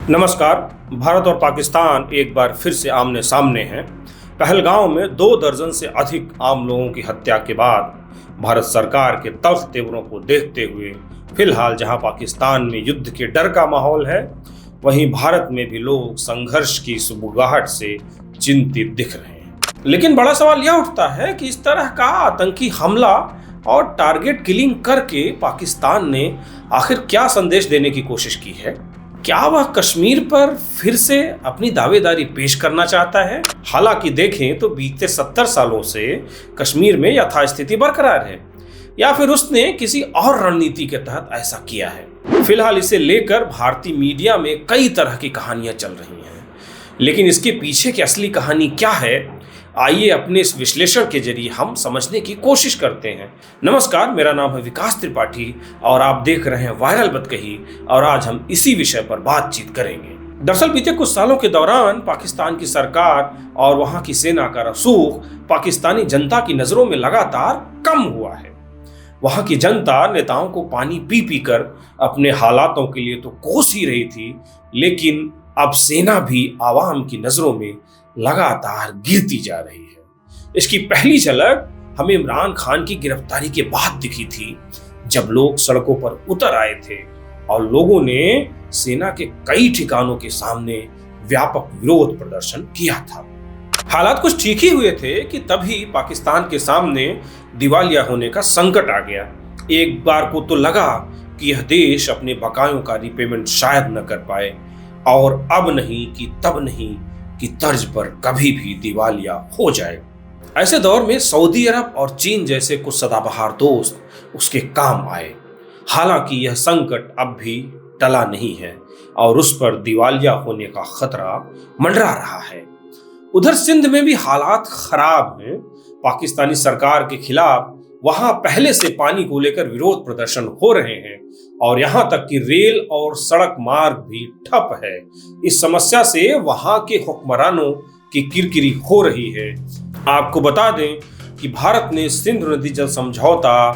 नमस्कार। भारत और पाकिस्तान एक बार फिर से आमने सामने हैं। पहलगांव में 2 दर्जन से अधिक आम लोगों की हत्या के बाद भारत सरकार के तल्ख तेवरों को देखते हुए फिलहाल जहां पाकिस्तान में युद्ध के डर का माहौल है, वहीं भारत में भी लोग संघर्ष की सुबुगाहट से चिंतित दिख रहे हैं। लेकिन बड़ा सवाल यह उठता है कि इस तरह का आतंकी हमला और टारगेट किलिंग करके पाकिस्तान ने आखिर क्या संदेश देने की कोशिश की है? क्या वह कश्मीर पर फिर से अपनी दावेदारी पेश करना चाहता है? हालांकि देखें तो बीते 70 सालों से कश्मीर में यथास्थिति बरकरार है, या फिर उसने किसी और रणनीति के तहत ऐसा किया है। फिलहाल इसे लेकर भारतीय मीडिया में कई तरह की कहानियां चल रही हैं, लेकिन इसके पीछे की असली कहानी क्या है, आइए अपने इस विश्लेषण के जरिए हम समझने की कोशिश करते हैं। नमस्कार, मेरा नाम है विकास त्रिपाठी और आप देख रहे हैं वायरल बतकही, और आज हम इसी विषय पर बातचीत करेंगे। दरअसल बीते कुछ सालों के दौरान पाकिस्तान की सरकार और वहां की सेना का रसूख पाकिस्तानी जनता की नजरों में लगातार कम हुआ है। वहां की जनता नेताओं को पानी पी पी कर अपने हालातों के लिए तो कोस ही रही थी, लेकिन अब सेना भी आवाम की नजरों में लगातार गिरती जा रही है। इसकी पहली झलक हमें इमरान खान की गिरफ्तारी के बाद दिखी थी, जब लोग सड़कों पर उतर आए थे और लोगों ने सेना के कई ठिकानों के सामने व्यापक विरोध प्रदर्शन किया था। हालात कुछ ठीक ही हुए थे कि तभी पाकिस्तान के सामने दिवालिया होने का संकट आ गया। एक बार को तो लगा कि यह देश अपने बकायों का रिपेमेंट शायद न कर पाए, और अब नहीं कि तब नहीं की तर्ज पर कभी भी दिवालिया हो जाए। ऐसे दौर में सऊदी अरब और चीन जैसे कुछ सदाबहार दोस्त उसके काम आए। हालांकि यह संकट अब भी टला नहीं है और उस पर दिवालिया होने का खतरा मंडरा रहा है। उधर सिंध में भी हालात खराब हैं। पाकिस्तानी सरकार के खिलाफ वहां पहले से पानी को लेकर विरोध प्रदर्शन हो रहे हैं और यहां तक कि रेल और सड़क मार्ग भी ठप है। इस समस्या से वहां के हुक्मरानों की किरकिरी हो रही है। आपको बता दें कि भारत ने सिंध नदी जल समझौता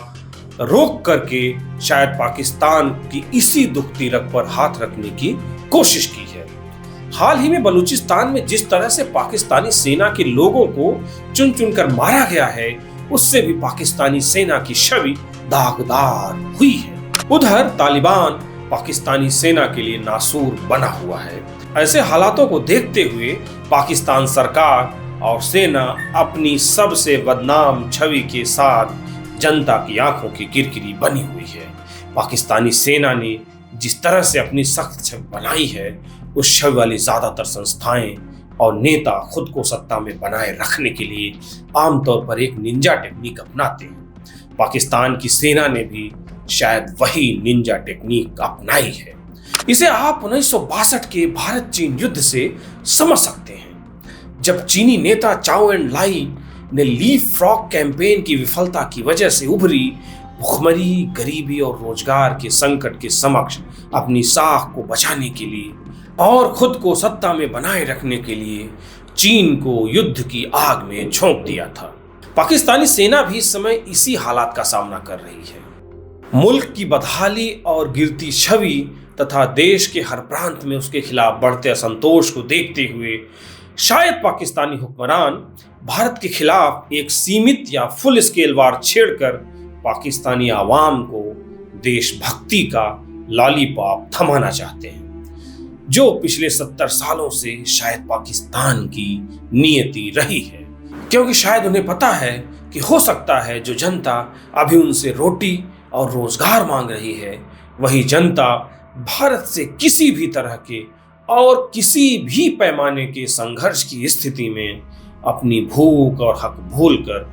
रोक करके शायद पाकिस्तान की इसी दुखती रग पर हाथ रखने की कोशिश की है। हाल ही में बलूचिस्तान में जिस तरह से पाकिस्तानी सेना के लोगों को चुन चुन कर मारा गया है, उससे भी पाकिस्तानी सेना की छवि दागदार हुई है। उधर तालिबान पाकिस्तानी सेना के लिए नासूर बना हुआ है। ऐसे हालातों को देखते हुए पाकिस्तान सरकार और सेना अपनी सबसे बदनाम छवि के साथ जनता की आंखों की किरकिरी बनी हुई है। पाकिस्तानी सेना ने जिस तरह से अपनी सख्त छवि बनाई है, उस छवि वाली ज्यादातर संस्थाएं और नेता खुद को सत्ता में बनाए रखने के लिए आमतौर पर एक निंजा टेक्निक अपनाते हैं। पाकिस्तान की सेना ने भी शायद वही निंजा टेक्निक अपनाई है। इसे आप 1962 के भारत चीन युद्ध से समझ सकते हैं, जब चीनी नेता चाओ एन लाई ने लीफ फ्रॉग कैंपेन की विफलता की वजह से उभरी भुखमरी, गरीबी और रोजगार के संकट के समक्ष अपनी साख को बचाने के लिए और खुद को सत्ता में बनाए रखने के लिए चीन को युद्ध की आग में झोंक दिया था। पाकिस्तानी सेना भी इस समय इसी हालात का सामना कर रही है। मुल्क की बदहाली और गिरती छवि तथा देश के हर प्रांत में उसके खिलाफ बढ़ते असंतोष को देखते हुए शायद पाकिस्तानी हुक्मरान भारत के खिलाफ एक सीमित या फुल स्केल वार छेड़कर पाकिस्तानी आवाम को देशभक्ति का लॉलीपॉप थमाना चाहते हैं, जो पिछले 70 सालों से शायद पाकिस्तान की नियति रही है। क्योंकि शायद उन्हें पता है कि हो सकता है जो जनता अभी उनसे रोटी और रोजगार मांग रही है, वही जनता भारत से किसी भी तरह के और किसी भी पैमाने के संघर्ष की स्थिति में अपनी भूख और हक भूलकर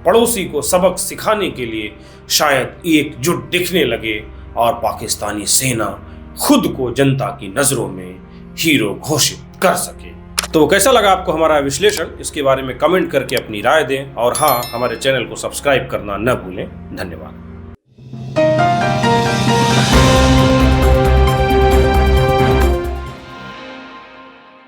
पड़ोसी को सबक सिखाने के लिए शायद एकजुट दिखने लगे और पाकिस्तानी सेना खुद को जनता की नजरों में हीरो घोषित कर सके। तो कैसा लगा आपको हमारा विश्लेषण? इसके बारे में कमेंट करके अपनी राय दें, और हाँ, हमारे चैनल को सब्सक्राइब करना न भूलें। धन्यवाद।